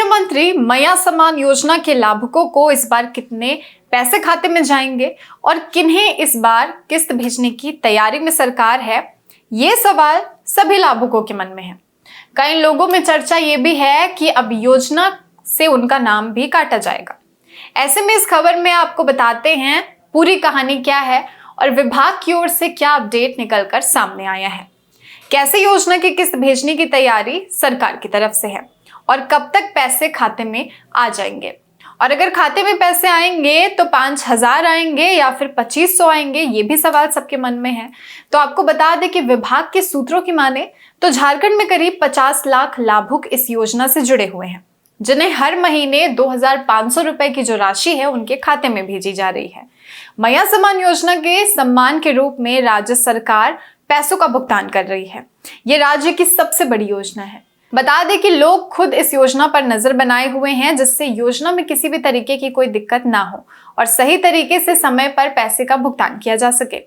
मुख्यमंत्री मैया सम्मान योजना के लाभुकों को इस बार कितने पैसे खाते में जाएंगे और किन्हें इस बार किस्त भेजने की तैयारी में सरकार है, ये सवाल सभी लाभुकों के मन में है। कई लोगों में चर्चा ये भी है कि अब योजना से उनका नाम भी काटा जाएगा। ऐसे में इस खबर में आपको बताते हैं पूरी कहानी क्या है और विभाग की ओर से क्या अपडेट निकलकर सामने आया है, कैसे योजना की किस्त भेजने की तैयारी सरकार की तरफ से है और कब तक पैसे खाते में आ जाएंगे। और अगर खाते में पैसे आएंगे तो 5,000 आएंगे या फिर 2,500 आएंगे, ये भी सवाल सबके मन में है। तो आपको बता दें कि विभाग के सूत्रों की माने तो झारखंड में करीब 50 लाख लाभुक इस योजना से जुड़े हुए हैं, जिन्हें हर महीने 2,500 रुपए की जो राशि है उनके खाते में भेजी जा रही है। मैया सम्मान योजना के सम्मान के रूप में राज्य सरकार पैसों का भुगतान कर रही है। ये राज्य की सबसे बड़ी योजना है। बता दें कि लोग खुद इस योजना पर नजर बनाए हुए हैं, जिससे योजना में किसी भी तरीके की कोई दिक्कत ना हो और सही तरीके से समय पर पैसे का भुगतान किया जा सके।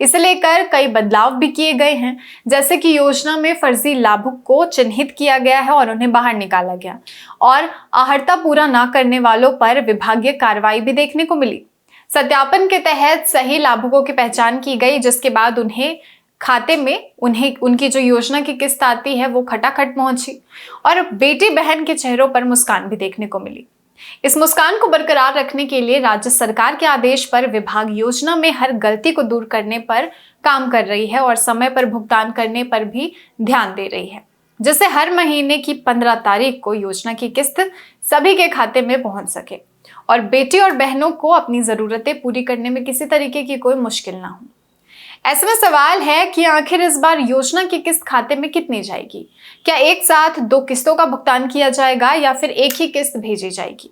इसे लेकर कई बदलाव भी किए गए हैं, जैसे कि योजना में फर्जी लाभुक को चिन्हित किया गया है और उन्हें बाहर निकाला गया और आहर्ता पूरा ना करने वालों पर विभागीय कार्रवाई भी देखने को मिली। सत्यापन के तहत सही लाभुकों की पहचान की गई, जिसके बाद उन्हें खाते में उनकी जो योजना की किस्त आती है वो खटाखट पहुंची और बेटी बहन के चेहरों पर मुस्कान भी देखने को मिली। इस मुस्कान को बरकरार रखने के लिए राज्य सरकार के आदेश पर विभाग योजना में हर गलती को दूर करने पर काम कर रही है और समय पर भुगतान करने पर भी ध्यान दे रही है, जिससे हर महीने की 15 तारीख को योजना की किस्त सभी के खाते में पहुंच सके और बेटी और बहनों को अपनी जरूरतें पूरी करने में किसी तरीके की कोई मुश्किल ना हो। ऐसे में सवाल है कि आखिर इस बार योजना की किस्त खाते में कितनी जाएगी? क्या एक साथ 2 किस्तों का भुगतान किया जाएगा या फिर एक ही किस्त भेजी जाएगी?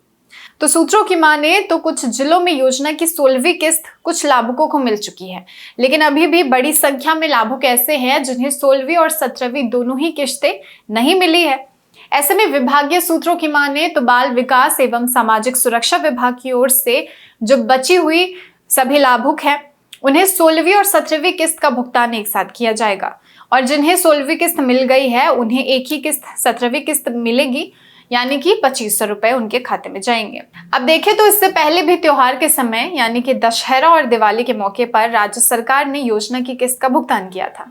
तो सूत्रों की माने तो कुछ जिलों में योजना की 16वीं किस्त कुछ लाभुकों को मिल चुकी है, लेकिन अभी भी बड़ी संख्या में लाभुक ऐसे हैं जिन्हें 16वीं और 17वीं दोनों ही किस्तें नहीं मिली है। ऐसे में विभागीय सूत्रों की माने तो बाल विकास एवं सामाजिक सुरक्षा विभाग की ओर से जो बची हुई सभी लाभुक हैं उन्हें 16वीं और 17वीं किस्त का भुगतान एक साथ किया जाएगा और जिन्हें 16वीं किस्त मिल गई है उन्हें एक ही किस्त 17वीं किस्त मिलेगी, यानी कि 2,500 रुपए उनके खाते में जाएंगे। अब देखें तो इससे पहले भी त्योहार के समय यानी कि दशहरा और दिवाली के मौके पर राज्य सरकार ने योजना की किस्त का भुगतान किया था,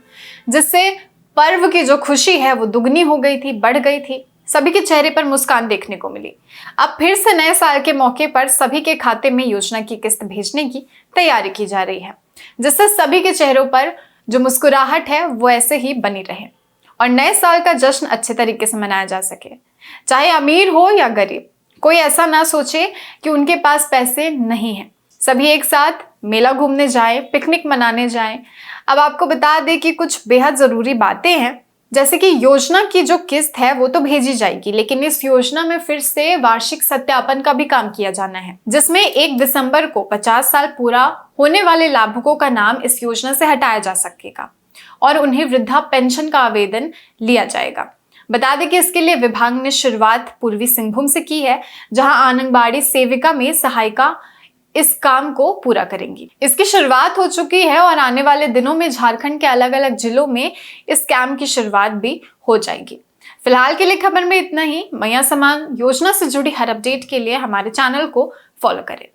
जिससे पर्व की जो खुशी है वो दुगनी हो गई थी, बढ़ गई थी। सभी के चेहरे पर मुस्कान देखने को मिली। अब फिर से नए साल के मौके पर सभी के खाते में योजना की किस्त भेजने की तैयारी की जा रही है, जिससे सभी के चेहरों पर जो मुस्कुराहट है वो ऐसे ही बनी रहे और नए साल का जश्न अच्छे तरीके से मनाया जा सके। चाहे अमीर हो या गरीब, कोई ऐसा ना सोचे कि उनके पास पैसे नहीं हैं। सभी एक साथ मेला घूमने जाएं, पिकनिक मनाने जाएं। अब आपको बता दें कि कुछ बेहद जरूरी बातें हैं, जैसे कि योजना की जो किस्त है वो तो भेजी जाएगी, लेकिन इस योजना में फिर से वार्षिक सत्यापन का भी काम किया जाना है, जिसमें 1 दिसंबर को 50 साल पूरा होने वाले लाभुकों का नाम इस योजना से हटाया जा सकेगा और उन्हें वृद्धा पेंशन का आवेदन लिया जाएगा। बता दें कि इसके लिए विभाग ने शुरुआत पूर्वी सिंहभूम से की है, जहां आंगनबाड़ी सेविका में सहायिका इस काम को पूरा करेंगी। इसकी शुरुआत हो चुकी है और आने वाले दिनों में झारखंड के अलग अलग जिलों में इस कैंप की शुरुआत भी हो जाएगी। फिलहाल के लिए खबर में इतना ही। मैया सम्मान योजना से जुड़ी हर अपडेट के लिए हमारे चैनल को फॉलो करें।